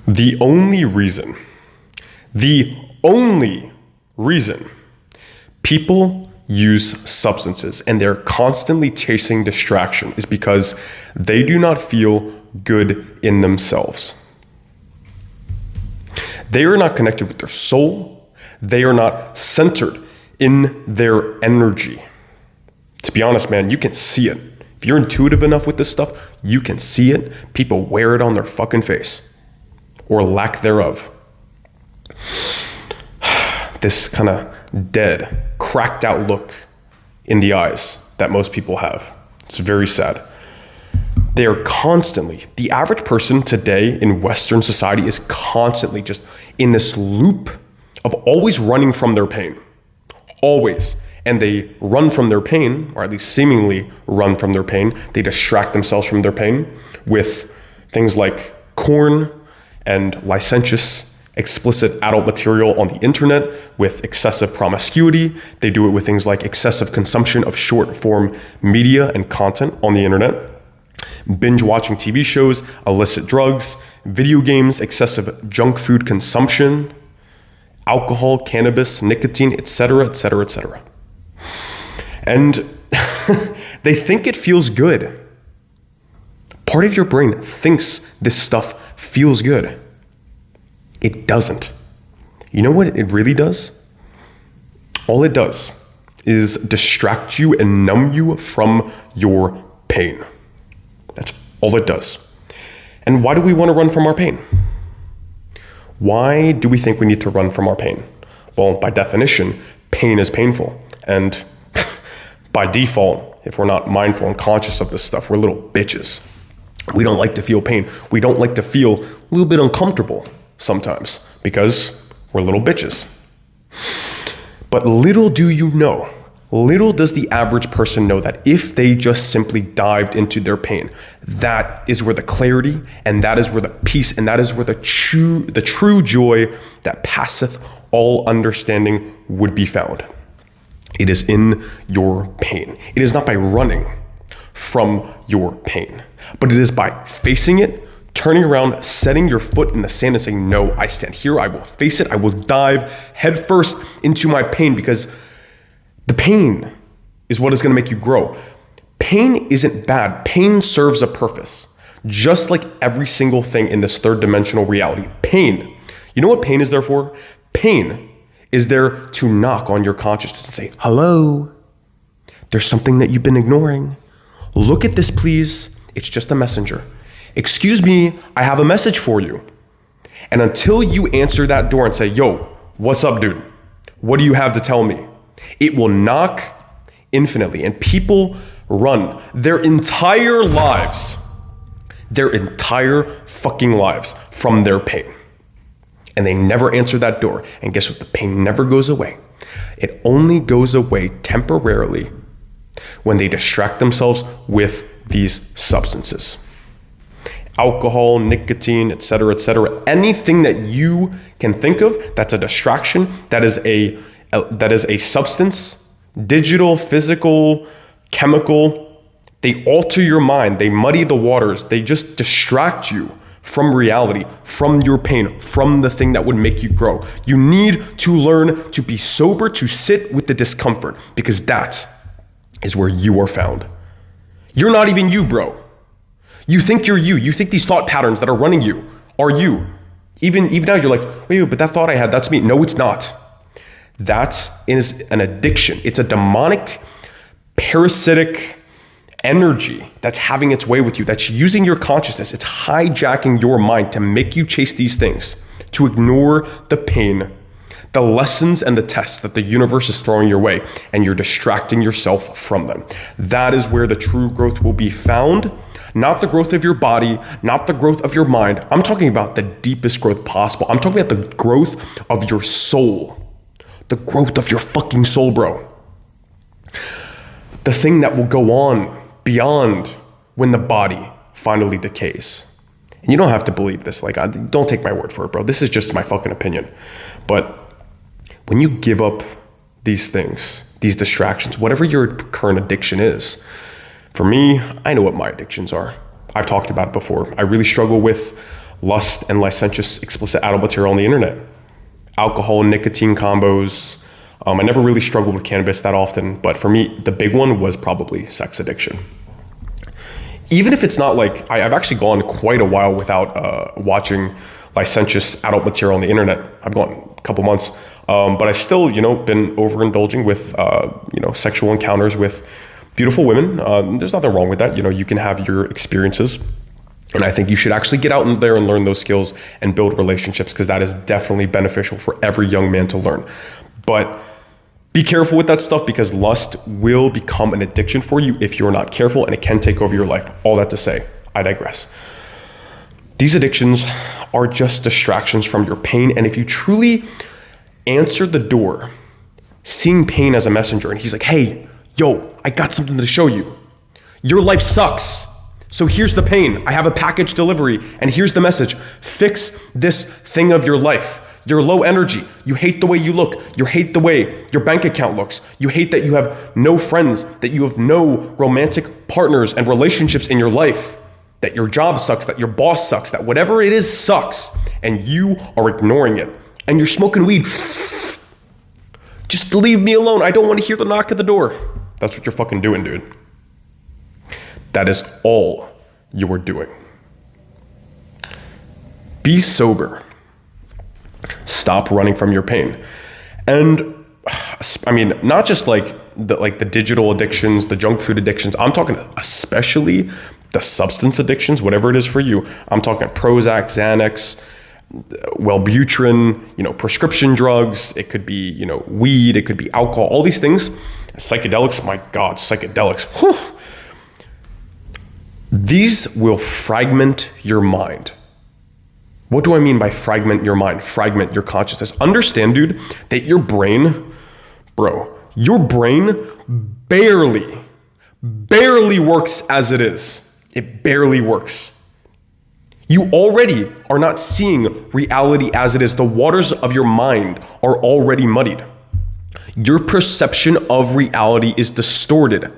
The only reason people use substances and they're constantly chasing distraction is because they do not feel good in themselves. They are not connected with their soul. They are not centered in their energy. To be honest, man, you can see it. If you're intuitive enough with this stuff, you can see it. People wear it on their fucking face, or lack thereof. This kind of dead, cracked out look in the eyes that most people have. It's very sad. They are constantly, the average person today in Western society is constantly just in this loop of always running from their pain. Always. And they run from their pain, or at least seemingly run from their pain. They distract themselves from their pain with things like porn and licentious, explicit adult material on the internet, with excessive promiscuity. They do it with things like excessive consumption of short form media and content on the internet, binge watching TV shows, illicit drugs, video games, excessive junk food consumption, alcohol, cannabis, nicotine, etc., etc., etc. And they think it feels good. Part of your brain thinks this stuff feels good. It doesn't. You know what it really does? All it does is distract you and numb you from your pain. That's all it does. And why do we want to run from our pain? Why do we think we need to run from our pain? Well, by definition, pain is painful. And by default, if we're not mindful and conscious of this stuff, we're little bitches. We don't like to feel pain. We don't like to feel a little bit uncomfortable sometimes because we're little bitches. But little do you know, little does the average person know that if they just simply dived into their pain, that is where the clarity and that is where the peace and that is where the true joy that passeth all understanding would be found. It is in your pain. It is not by running from your pain, but it is by facing it, turning around, setting your foot in the sand and saying, no, I stand here, I will face it, I will dive headfirst into my pain, because the pain is what is going to make you grow. Pain isn't bad. Pain serves a purpose, just like every single thing in this third dimensional reality. Pain. You know what pain is there for? Pain is there to knock on your consciousness and say, hello, there's something that you've been ignoring. Look at this, please. It's just a messenger. Excuse me, I have a message for you. And until you answer that door and say, yo, what's up, dude? What do you have to tell me? It will knock infinitely. And people run their entire fucking lives from their pain. And they never answer that door. And guess what? The pain never goes away. It only goes away temporarily when they distract themselves with these substances. Alcohol, nicotine, etc., etc. Anything that you can think of that's a distraction, that is a substance, digital, physical, chemical. They alter your mind. They muddy the waters. They just distract you from reality, from your pain, from the thing that would make you grow. You need to learn to be sober, to sit with the discomfort, because that is where you are found. You're not even you, bro. You think you're you. You think these thought patterns that are running you are you. Even now you're like, wait, but that thought I had, that's me. No, it's not. That is an addiction. It's a demonic, parasitic energy that's having its way with you, that's using your consciousness. It's hijacking your mind to make you chase these things, to ignore the pain, the lessons and the tests that the universe is throwing your way, and you're distracting yourself from them. That is where the true growth will be found. Not the growth of your body, not the growth of your mind. I'm talking about the deepest growth possible. I'm talking about the growth of your soul. The growth of your fucking soul, bro. The thing that will go on beyond when the body finally decays. And you don't have to believe this. Like, don't take my word for it, bro. This is just my fucking opinion. But when you give up these things, these distractions, whatever your current addiction is, for me, I know what my addictions are. I've talked about it before. I really struggle with lust and licentious, explicit adult material on the internet. Alcohol, nicotine combos. I never really struggled with cannabis that often, but for me, the big one was probably sex addiction. Even if it's not like, I've actually gone quite a while without watching licentious adult material on the internet. I've gone a couple months, but I've still, been overindulging with, sexual encounters with beautiful women. There's nothing wrong with that. You can have your experiences. And I think you should actually get out in there and learn those skills and build relationships, because that is definitely beneficial for every young man to learn. But be careful with that stuff, because lust will become an addiction for you if you're not careful, and it can take over your life. All that to say, I digress. These addictions are just distractions from your pain. And if you truly answer the door, seeing pain as a messenger, and he's like, hey, yo, I got something to show you. Your life sucks. So here's the pain. I have a package delivery, and here's the message. Fix this thing of your life. You're low energy. You hate the way you look. You hate the way your bank account looks. You hate that you have no friends, that you have no romantic partners and relationships in your life, that your job sucks, that your boss sucks, that whatever it is sucks, and you are ignoring it. And you're smoking weed. Just leave me alone. I don't want to hear the knock at the door. That's what you're fucking doing, dude. That is all you are doing. Be sober. Stop running from your pain. And I mean, not just like the digital addictions, the junk food addictions. I'm talking especially the substance addictions, whatever it is for you. I'm talking Prozac, Xanax, Wellbutrin, prescription drugs. It could be, weed. It could be alcohol. All these things. Psychedelics. My God, psychedelics. Whew. These will fragment your mind. What do I mean by fragment your mind? Fragment your consciousness. Understand, dude, that your brain barely works as it is. It barely works. You already are not seeing reality as it is. The waters of your mind are already muddied. Your perception of reality is distorted.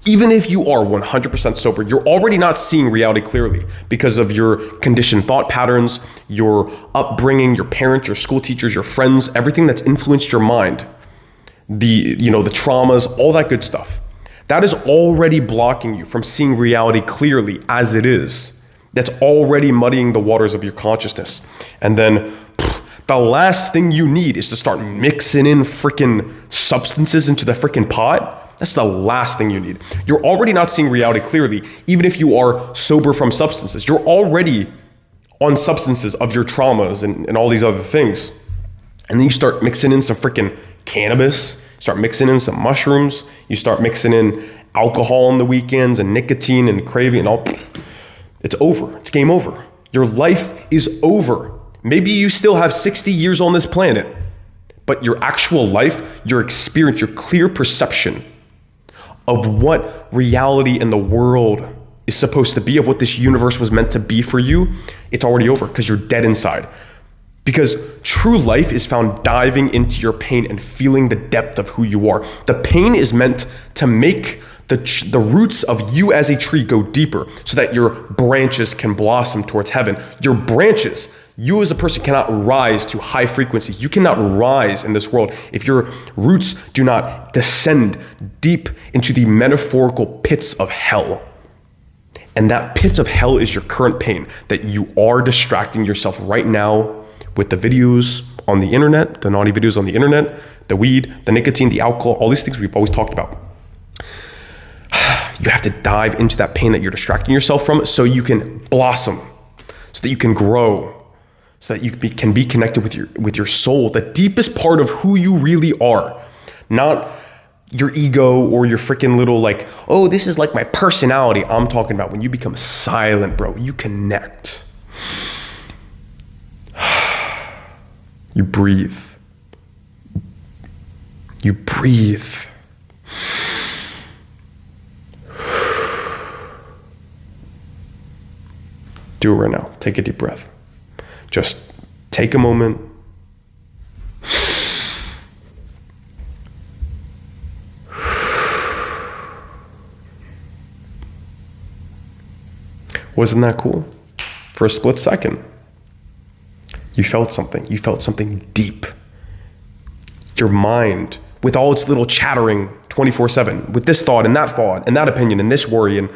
Even if you are 100% sober, you're already not seeing reality clearly because of your conditioned thought patterns, your upbringing, your parents, your school teachers, your friends, everything that's influenced your mind, the traumas, all that good stuff. That is already blocking you from seeing reality clearly as it is. That's already muddying the waters of your consciousness. And then the last thing you need is to start mixing in freaking substances into the freaking pot. That's the last thing you need. You're already not seeing reality clearly, even if you are sober from substances. You're already on substances of your traumas and all these other things. And then you start mixing in some freaking cannabis, start mixing in some mushrooms, you start mixing in alcohol on the weekends and nicotine and craving and all. It's over. It's game over. Your life is over. Maybe you still have 60 years on this planet, but your actual life, your experience, your clear perception of what reality in the world is supposed to be, of what this universe was meant to be for you, it's already over because you're dead inside. Because true life is found diving into your pain and feeling the depth of who you are. The pain is meant to make the roots of you as a tree go deeper so that your branches can blossom towards heaven. Your branches, you as a person cannot rise to high frequencies. You cannot rise in this world if your roots do not descend deep into the metaphorical pits of hell. And that pit of hell is your current pain, that you are distracting yourself right now with the videos on the internet, the naughty videos on the internet, the weed, the nicotine, the alcohol, all these things we've always talked about. You have to dive into that pain that you're distracting yourself from so you can blossom, so that you can grow, so that you can be connected with your soul, the deepest part of who you really are. Not your ego or your freaking little oh, this is like my personality. I'm talking about when you become silent, bro. You connect. You breathe. You breathe. Do it right now. Take a deep breath. Just take a moment. Wasn't that cool? For a split second, you felt something. You felt something deep. Your mind, with all its little chattering 24/7, with this thought and that opinion and this worry, and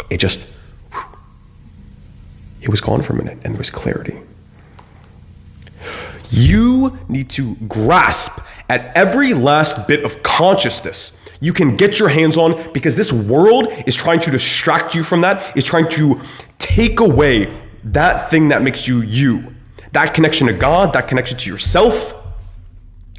it was gone for a minute, and there was clarity. You need to grasp at every last bit of consciousness you can get your hands on, because this world is trying to distract you from that, is trying to take away that thing that makes you you, that connection to God, that connection to yourself,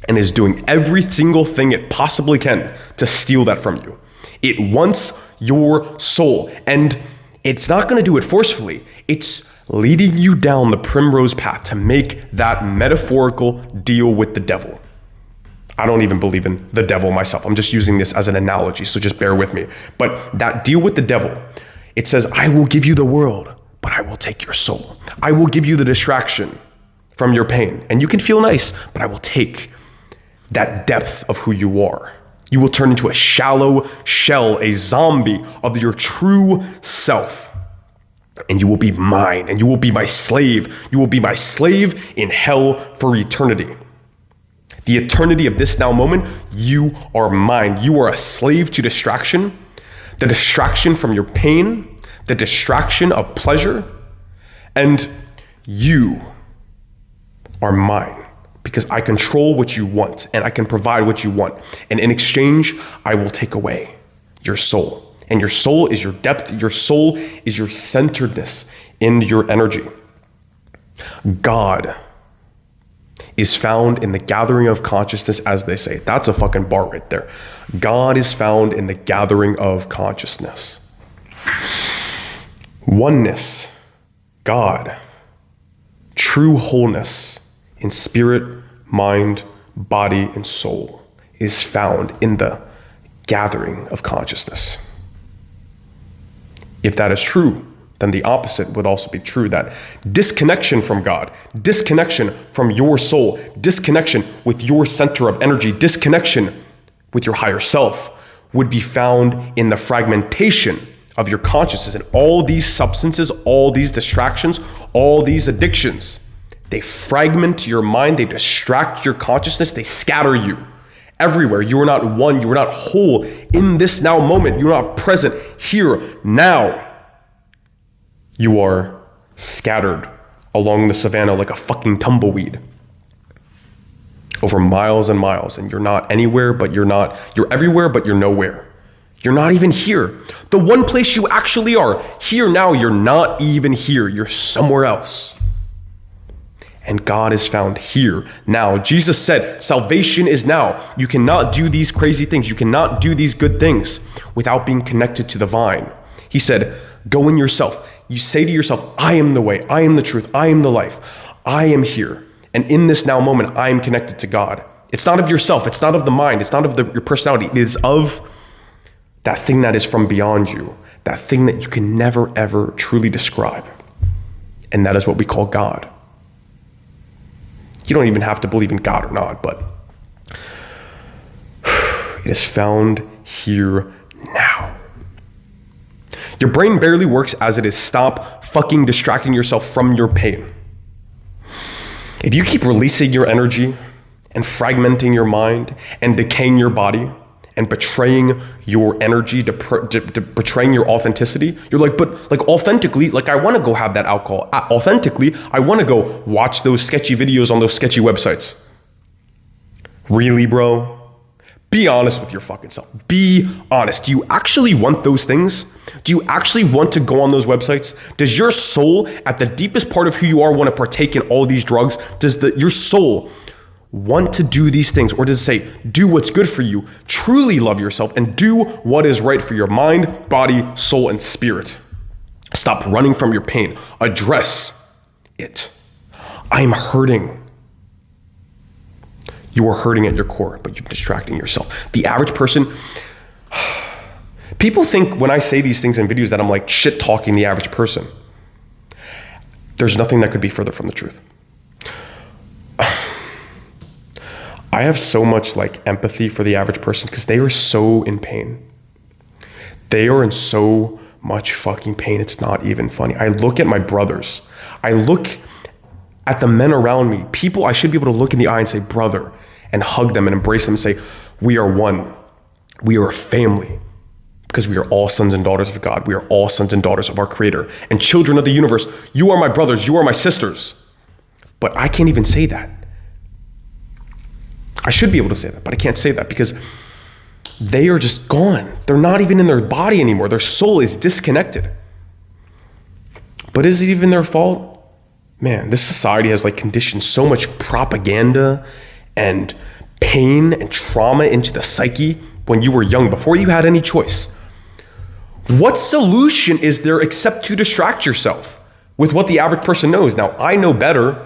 and is doing every single thing it possibly can to steal that from you. It wants your soul, and it's not going to do it forcefully. It's leading you down the primrose path to make that metaphorical deal with the devil. I don't even believe in the devil myself. I'm just using this as an analogy, so just bear with me. But that deal with the devil, it says, I will give you the world, but I will take your soul. I will give you the distraction from your pain, and you can feel nice, but I will take that depth of who you are. You will turn into a shallow shell, a zombie of your true self. And you will be mine, and you will be my slave. You will be my slave in hell for eternity. The eternity of this now moment, you are mine. You are a slave to distraction, the distraction from your pain, the distraction of pleasure, and you are mine because I control what you want and I can provide what you want. And in exchange, I will take away your soul. And your soul is your depth. Your soul is your centeredness in your energy. God is found in the gathering of consciousness, as they say. That's a fucking bar right there. God is found in the gathering of consciousness. Oneness, God, true wholeness in spirit, mind, body, and soul is found in the gathering of consciousness. If that is true, then the opposite would also be true, that disconnection from God, disconnection from your soul, disconnection with your center of energy, disconnection with your higher self would be found in the fragmentation of your consciousness. And all these substances, all these distractions, all these addictions, they fragment your mind, they distract your consciousness, they scatter you everywhere. You are not one, you are not whole in this now moment. You are not present here now. You are scattered along the savannah like a fucking tumbleweed over miles and miles, and you're not anywhere, but you're everywhere, but you're nowhere. You're not even here. The one place you actually are, here now, you're not even here. You're somewhere else. And God is found here now. Jesus said, salvation is now. You cannot do these crazy things. You cannot do these good things without being connected to the vine. He said, go in yourself. You say to yourself, I am the way, I am the truth, I am the life. I am here. And in this now moment, I am connected to God. It's not of yourself. It's not of the mind. It's not of your personality. It is of that thing that is from beyond you, that thing that you can never, ever truly describe. And that is what we call God. You don't even have to believe in God or not, but it is found here now. Your brain barely works as it is. Stop fucking distracting yourself from your pain. If you keep releasing your energy and fragmenting your mind and decaying your body and betraying your energy, betraying your authenticity, you're like, but like authentically, like I want to go have that alcohol. Authentically, I want to go watch those sketchy videos on those sketchy websites. Really, bro? Be honest with your fucking self. Be honest. Do you actually want those things? Do you actually want to go on those websites? Does your soul, at the deepest part of who you are, want to partake in all these drugs? Does your soul want to do these things? Or does it say, do what's good for you, truly love yourself, and do what is right for your mind, body, soul, and spirit? Stop running from your pain. Address it. I am hurting. You are hurting at your core, but you're distracting yourself. The average person, people think when I say these things in videos that I'm like shit talking the average person. There's nothing that could be further from the truth. I have so much like empathy for the average person because they are so in pain. They are in so much fucking pain. It's not even funny. I look at my brothers. I look at the men around me, people I should be able to look in the eye and say, brother, and hug them and embrace them and say, we are one. We are a family. Because we are all sons and daughters of God. We are all sons and daughters of our Creator and children of the universe. You are my brothers. You are my sisters. But I can't even say that. I should be able to say that, but I can't say that because they are just gone. They're not even in their body anymore. Their soul is disconnected. But is it even their fault? Man, this society has like conditioned so much propaganda and pain and trauma into the psyche when you were young, before you had any choice. What solution is there except to distract yourself with what the average person knows? Now, I know better,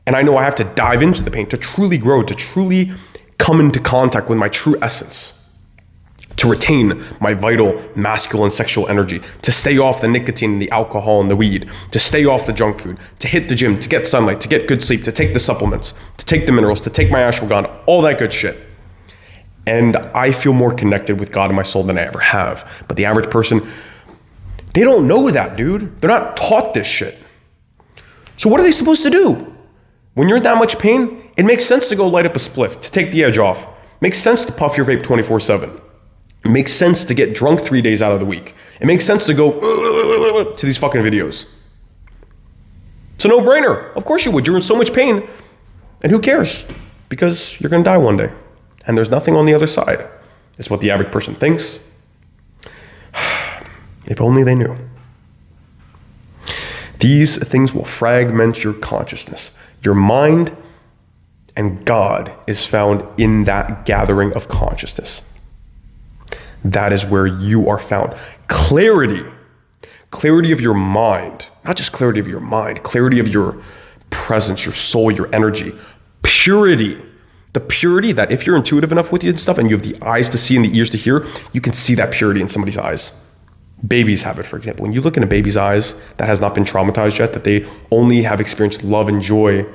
and I know I have to dive into the pain to truly grow, to truly come into contact with my true essence, to retain my vital masculine sexual energy, to stay off the nicotine and the alcohol and the weed, to stay off the junk food, to hit the gym, to get sunlight, to get good sleep, to take the supplements, to take the minerals, to take my ashwagandha, all that good shit. And I feel more connected with God and my soul than I ever have. But the average person, they don't know that, dude. They're not taught this shit. So what are they supposed to do? When you're in that much pain, it makes sense to go light up a spliff, to take the edge off. It makes sense to puff your vape 24/7. It makes sense to get drunk 3 days out of the week. It makes sense to go to these fucking videos. It's a no-brainer. Of course you would. You're in so much pain. And who cares? Because you're going to die one day. And there's nothing on the other side. It's what the average person thinks. If only they knew. These things will fragment your consciousness. Your mind and God is found in that gathering of consciousness. That is where you are found. Clarity of your mind, not just clarity of your mind, clarity of your presence, your soul, your energy, purity. The purity that if you're intuitive enough with you and stuff and you have the eyes to see and the ears to hear, you can see that purity in somebody's eyes. Babies have it, for example. When you look in a baby's eyes that has not been traumatized yet, that they only have experienced love and joy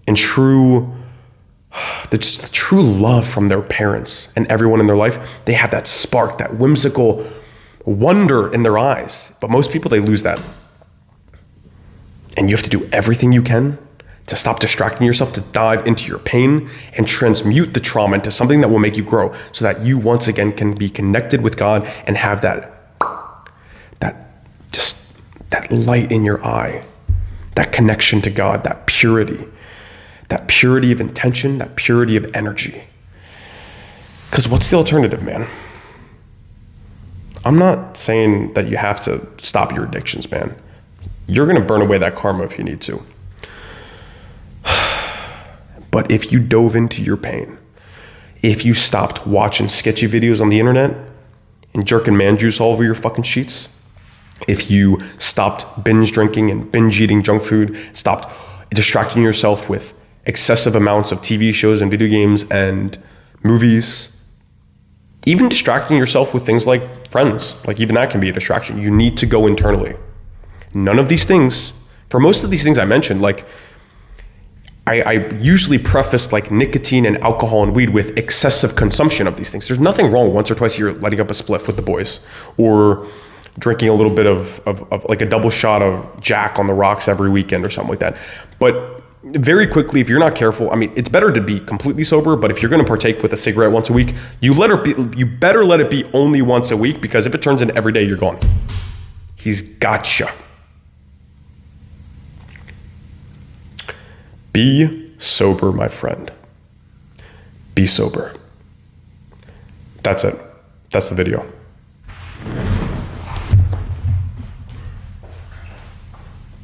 and true love from their parents and everyone in their life, they have that spark, that whimsical wonder in their eyes. But most people, they lose that. And you have to do everything you can to stop distracting yourself, to dive into your pain and transmute the trauma into something that will make you grow so that you once again can be connected with God and have that light in your eye, that connection to God, that purity of intention, that purity of energy. Because what's the alternative, man? I'm not saying that you have to stop your addictions, man. You're going to burn away that karma if you need to. But if you dove into your pain, if you stopped watching sketchy videos on the internet and jerking man juice all over your fucking sheets, if you stopped binge drinking and binge eating junk food, stopped distracting yourself with excessive amounts of TV shows and video games and movies, even distracting yourself with things like friends, like even that can be a distraction. You need to go internally. None of these things, for most of these things I mentioned, like I usually preface like nicotine and alcohol and weed with excessive consumption of these things. There's nothing wrong once or twice a year lighting up a spliff with the boys or drinking a little bit of like a double shot of Jack on the rocks every weekend or something like that. But very quickly, if you're not careful, I mean, it's better to be completely sober, but if you're going to partake with a cigarette once a week, you better let it be only once a week, because if it turns into every day, you're gone. He's gotcha. Be sober, my friend. Be sober. That's it. That's the video.